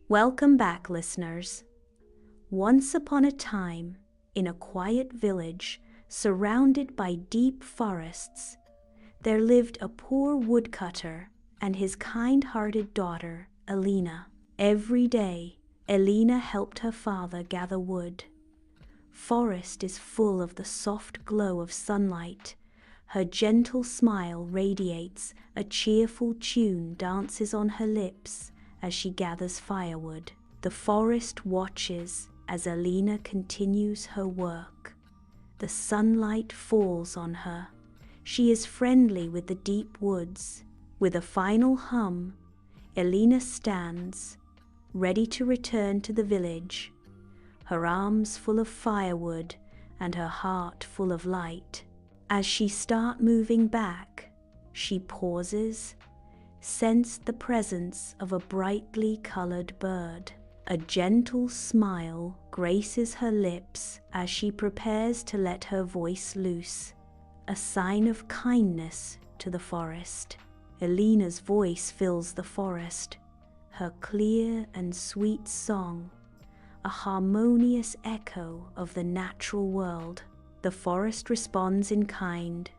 Welcome back, listeners. Once upon a time, in a quiet village surrounded by deep forests, there lived a poor woodcutter and his kind-hearted daughter, Elina. Every day, Elina helped her father gather wood. Forest is full of the soft glow of sunlight. Her gentle smile radiates, a cheerful tune dances on her lips as she gathers firewood. The forest watches as Elina continues her work. The sunlight falls on her. She is friendly with the deep woods. With a final hum, Elina stands, ready to return to the village, her arms full of firewood and her heart full of light. As she starts moving back, she pauses, sensed the presence of a brightly colored bird. A gentle smile graces her lips as she prepares to let her voice loose, a sign of kindness to the forest. Elina's voice fills the forest, her clear and sweet song, a harmonious echo of the natural world. The forest responds in kind,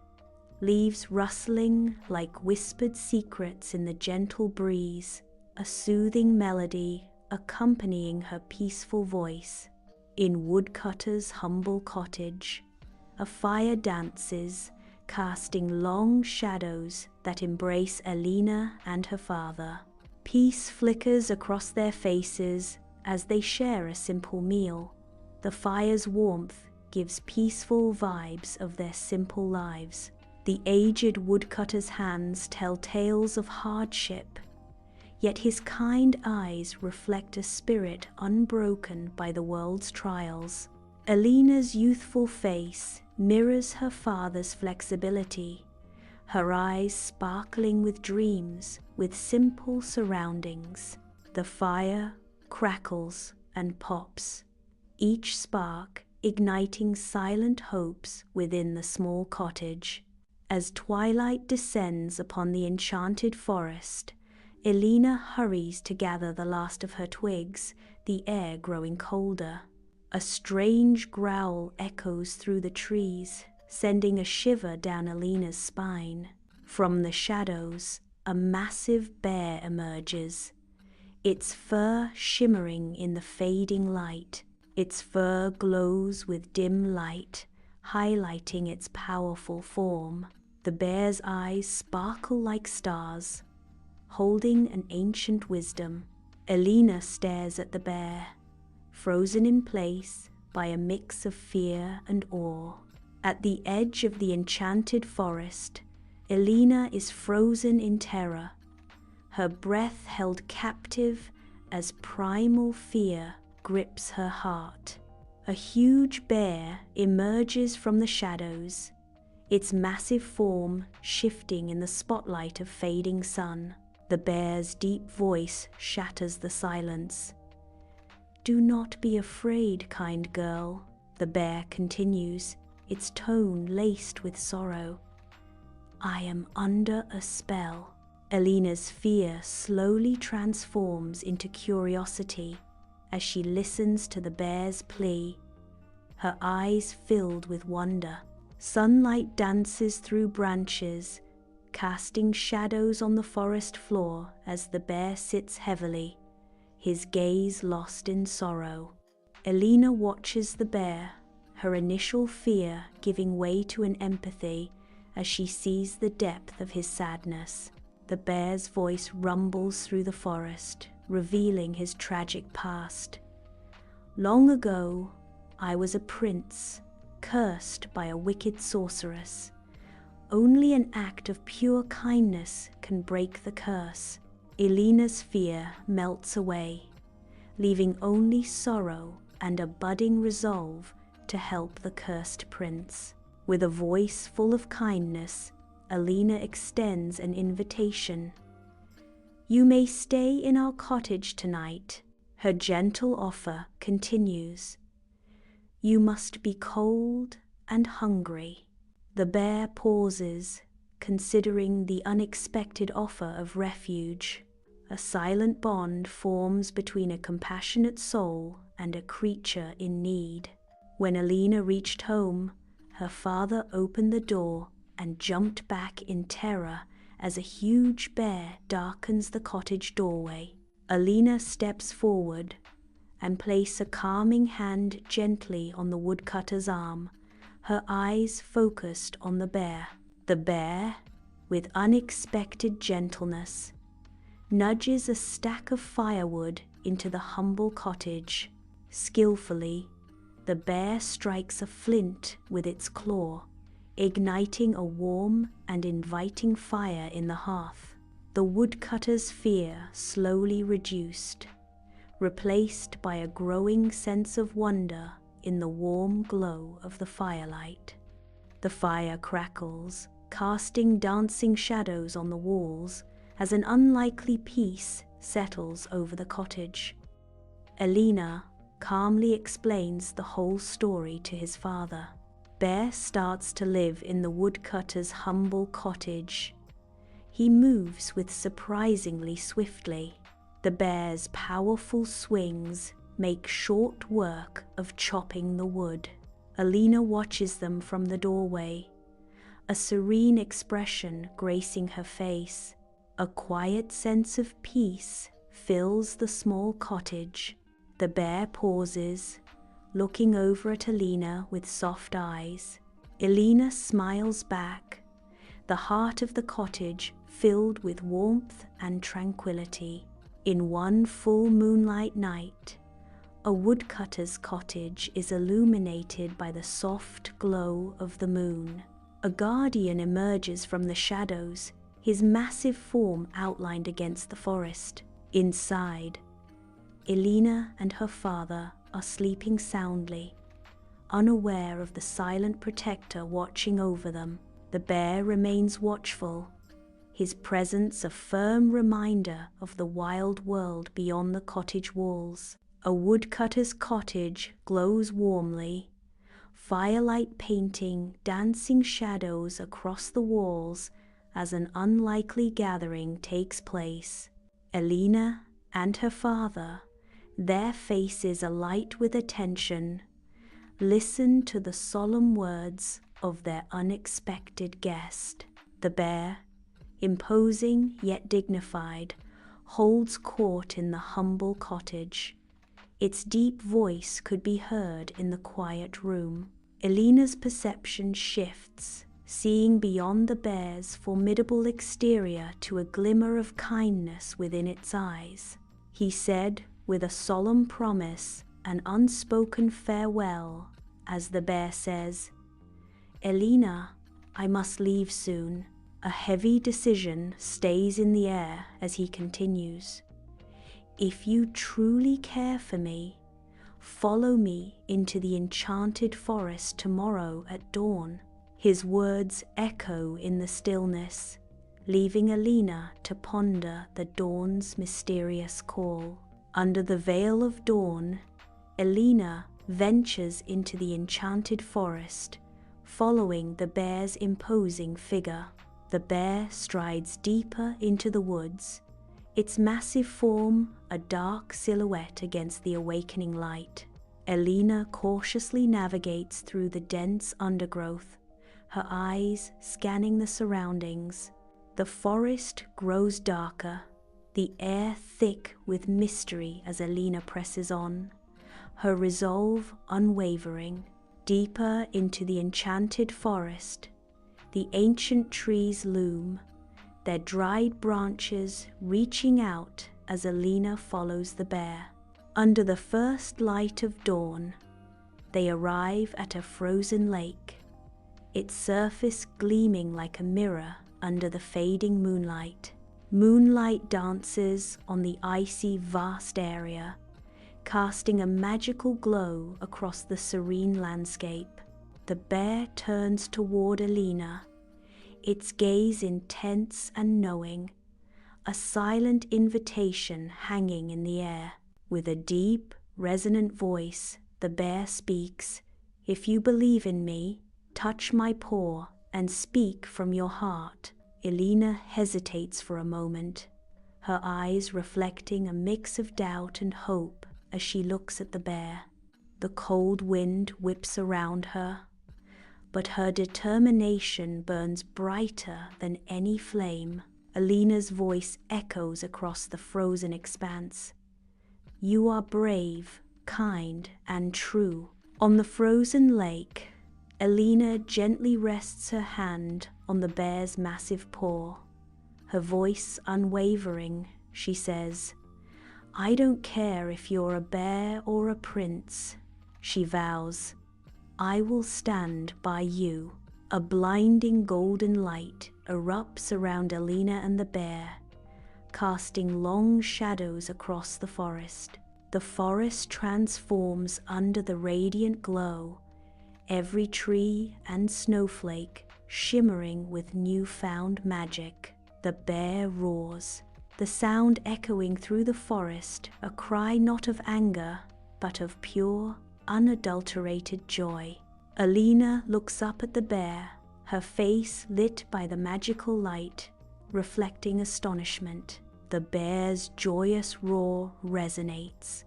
leaves rustling like whispered secrets in the gentle breeze, a soothing melody accompanying her peaceful voice. In Woodcutter's humble cottage, a fire dances, casting long shadows that embrace Elina and her father. Peace flickers across their faces as they share a simple meal. The fire's warmth gives peaceful vibes of their simple lives. The aged woodcutter's hands tell tales of hardship, yet his kind eyes reflect a spirit unbroken by the world's trials. Elina's youthful face mirrors her father's flexibility, her eyes sparkling with dreams with simple surroundings. The fire crackles and pops, each spark igniting silent hopes within the small cottage. As twilight descends upon the enchanted forest, Elina hurries to gather the last of her twigs, the air growing colder. A strange growl echoes through the trees, sending a shiver down Elina's spine. From the shadows, a massive bear emerges, its fur shimmering in the fading light. Its fur glows with dim light, highlighting its powerful form. The bear's eyes sparkle like stars, holding an ancient wisdom. Elina stares at the bear, frozen in place by a mix of fear and awe. At the edge of the enchanted forest, Elina is frozen in terror, her breath held captive as primal fear grips her heart. A huge bear emerges from the shadows, its massive form shifting in the spotlight of fading sun. The bear's deep voice shatters the silence. "Do not be afraid, kind girl," the bear continues, its tone laced with sorrow. "I am under a spell." Elina's fear slowly transforms into curiosity as she listens to the bear's plea, her eyes filled with wonder. Sunlight dances through branches, casting shadows on the forest floor as the bear sits heavily, his gaze lost in sorrow. Elina watches the bear, her initial fear giving way to an empathy as she sees the depth of his sadness. The bear's voice rumbles through the forest, revealing his tragic past. "Long ago, I was a prince, cursed by a wicked sorceress. Only an act of pure kindness can break the curse." Elina's fear melts away, leaving only sorrow and a budding resolve to help the cursed prince. With a voice full of kindness, Elina extends an invitation. "You may stay in our cottage tonight." Her gentle offer continues. "You must be cold and hungry." The bear pauses, considering the unexpected offer of refuge. A silent bond forms between a compassionate soul and a creature in need. When Elina reached home, her father opened the door and jumped back in terror as a huge bear darkens the cottage doorway. Elina steps forward and places a calming hand gently on the woodcutter's arm, her eyes focused on the bear. The bear, with unexpected gentleness, nudges a stack of firewood into the humble cottage. Skillfully, the bear strikes a flint with its claw, igniting a warm and inviting fire in the hearth. The woodcutter's fear slowly reduced, replaced by a growing sense of wonder in the warm glow of the firelight. The fire crackles, casting dancing shadows on the walls as an unlikely peace settles over the cottage. Elina calmly explains the whole story to his father. Bear starts to live in the woodcutter's humble cottage. He moves with surprisingly swiftly. The bear's powerful swings make short work of chopping the wood. Elina watches them from the doorway, a serene expression gracing her face. A quiet sense of peace fills the small cottage. The bear pauses, looking over at Elina with soft eyes. Elina smiles back, the heart of the cottage filled with warmth and tranquility. In one full moonlight night, a woodcutter's cottage is illuminated by the soft glow of the moon. A guardian emerges from the shadows, his massive form outlined against the forest. Inside, Elina and her father are sleeping soundly, unaware of the silent protector watching over them. The bear remains watchful, his presence a firm reminder of the wild world beyond the cottage walls. A woodcutter's cottage glows warmly, firelight painting dancing shadows across the walls as an unlikely gathering takes place. Elina and her father, their faces alight with attention, listen to the solemn words of their unexpected guest. The bear, imposing yet dignified, holds court in the humble cottage. Its deep voice could be heard in the quiet room. Elina's perception shifts, seeing beyond the bear's formidable exterior to a glimmer of kindness within its eyes. He said, with a solemn promise, an unspoken farewell, as the bear says, "Elina, I must leave soon." A heavy decision stays in the air as he continues. "If you truly care for me, follow me into the enchanted forest tomorrow at dawn." His words echo in the stillness, leaving Elina to ponder the dawn's mysterious call. Under the veil of dawn, Elina ventures into the enchanted forest, following the bear's imposing figure. The bear strides deeper into the woods, its massive form a dark silhouette against the awakening light. Elina cautiously navigates through the dense undergrowth, her eyes scanning the surroundings. The forest grows darker, the air thick with mystery as Elina presses on, her resolve unwavering. Deeper into the enchanted forest, the ancient trees loom, their dried branches reaching out as Elina follows the bear. Under the first light of dawn, they arrive at a frozen lake, its surface gleaming like a mirror under the fading moonlight. Moonlight dances on the icy vast area, casting a magical glow across the serene landscape. The bear turns toward Elina, its gaze intense and knowing, a silent invitation hanging in the air. With a deep, resonant voice, the bear speaks, "If you believe in me, touch my paw and speak from your heart." Elina hesitates for a moment, her eyes reflecting a mix of doubt and hope as she looks at the bear. The cold wind whips around her, but her determination burns brighter than any flame. Elina's voice echoes across the frozen expanse. You are brave, kind, and true. On the frozen lake, Elina gently rests her hand on the bear's massive paw. Her voice unwavering, she says, I don't care if you're a bear or a prince, she vows. I will stand by you. A blinding golden light erupts around Elina and the bear, casting long shadows across the forest. The forest transforms under the radiant glow, every tree and snowflake shimmering with newfound magic. The bear roars, the sound echoing through the forest, a cry not of anger, but of pure, unadulterated joy. Elina looks up at the bear, her face lit by the magical light, reflecting astonishment. The bear's joyous roar resonates,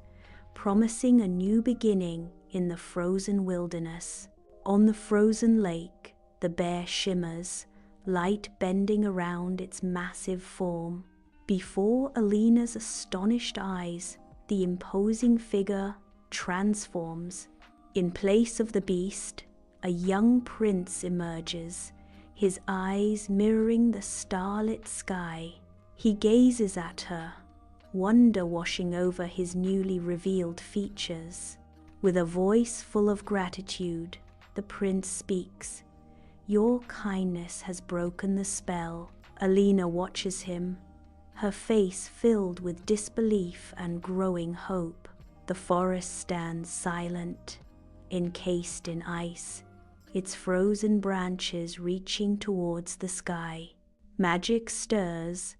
promising a new beginning in the frozen wilderness. On the frozen lake, the bear shimmers, light bending around its massive form. Before Elina's astonished eyes, the imposing figure transforms. In place of the beast, a young prince emerges, his eyes mirroring the starlit sky. He gazes at her, wonder washing over his newly revealed features. With a voice full of gratitude, the prince speaks. Your kindness has broken the spell. Elina watches him, her face filled with disbelief and growing hope. The forest stands silent, encased in ice, its frozen branches reaching towards the sky. Magic stirs,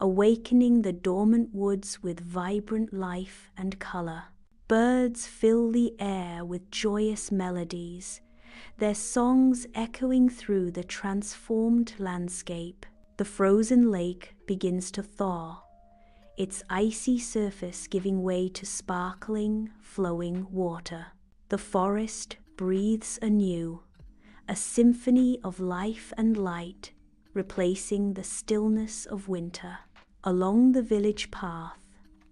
awakening the dormant woods with vibrant life and color. Birds fill the air with joyous melodies, their songs echoing through the transformed landscape. The frozen lake begins to thaw, its icy surface giving way to sparkling, flowing water. The forest breathes anew, a symphony of life and light, replacing the stillness of winter. Along the village path,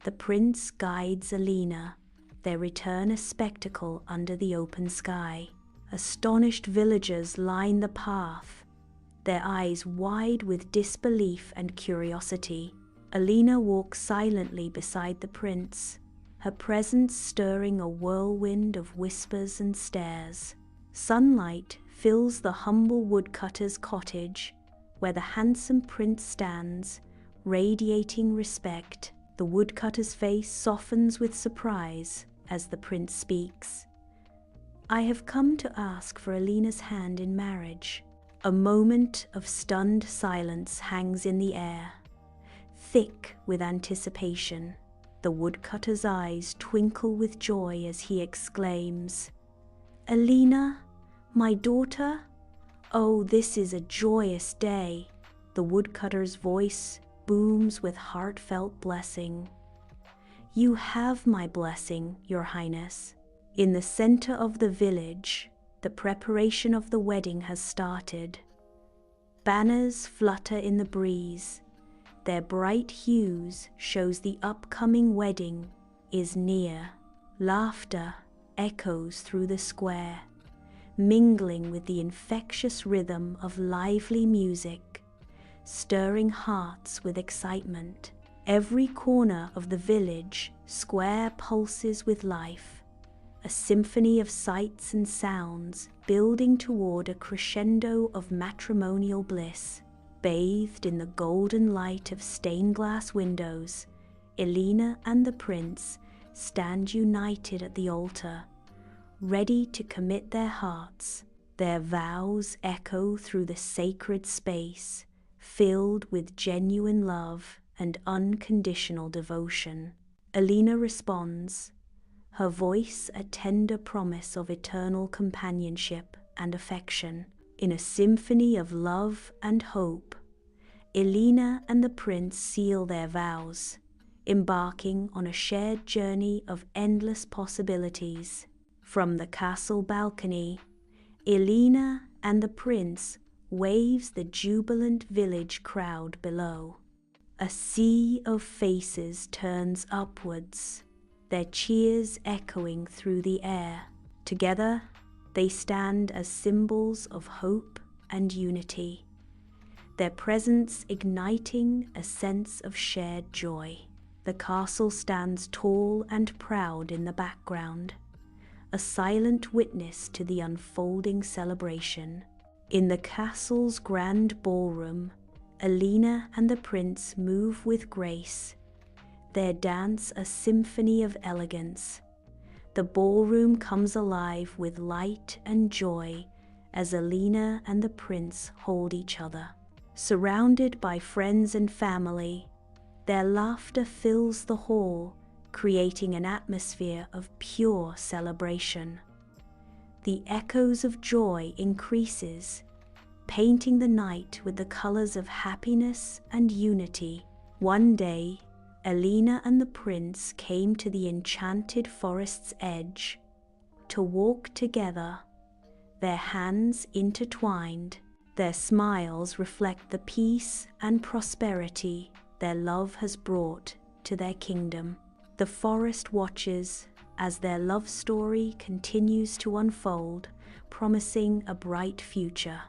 the prince guides Elina, their return a spectacle under the open sky. Astonished villagers line the path, their eyes wide with disbelief and curiosity. Elina walks silently beside the prince, her presence stirring a whirlwind of whispers and stares. Sunlight fills the humble woodcutter's cottage, where the handsome prince stands, radiating respect. The woodcutter's face softens with surprise as the prince speaks. I have come to ask for Elina's hand in marriage. A moment of stunned silence hangs in the air, thick with anticipation. The woodcutter's eyes twinkle with joy as he exclaims, Elina, my daughter? Oh, this is a joyous day. The woodcutter's voice booms with heartfelt blessing. You have my blessing, Your Highness. In the center of the village, the preparation of the wedding has started. Banners flutter in the breeze. Their bright hues shows the upcoming wedding is near. Laughter echoes through the square, mingling with the infectious rhythm of lively music, stirring hearts with excitement. Every corner of the village square pulses with life, a symphony of sights and sounds building toward a crescendo of matrimonial bliss. Bathed in the golden light of stained glass windows, Elina and the prince stand united at the altar, ready to commit their hearts. Their vows echo through the sacred space, filled with genuine love and unconditional devotion. Elina responds, her voice a tender promise of eternal companionship and affection. In a symphony of love and hope, Elina and the prince seal their vows, embarking on a shared journey of endless possibilities. From the castle balcony, Elina and the prince waves the jubilant village crowd below. A sea of faces turns upwards, their cheers echoing through the air. Together, they stand as symbols of hope and unity, their presence igniting a sense of shared joy. The castle stands tall and proud in the background, a silent witness to the unfolding celebration. In the castle's grand ballroom, Elina and the prince move with grace, their dance a symphony of elegance. The ballroom comes alive with light and joy as Elina and the prince hold each other. Surrounded by friends and family, their laughter fills the hall, creating an atmosphere of pure celebration. The echoes of joy increases, painting the night with the colors of happiness and unity. One day, Elina and the prince came to the enchanted forest's edge to walk together, their hands intertwined. Their smiles reflect the peace and prosperity their love has brought to their kingdom. The forest watches as their love story continues to unfold, promising a bright future.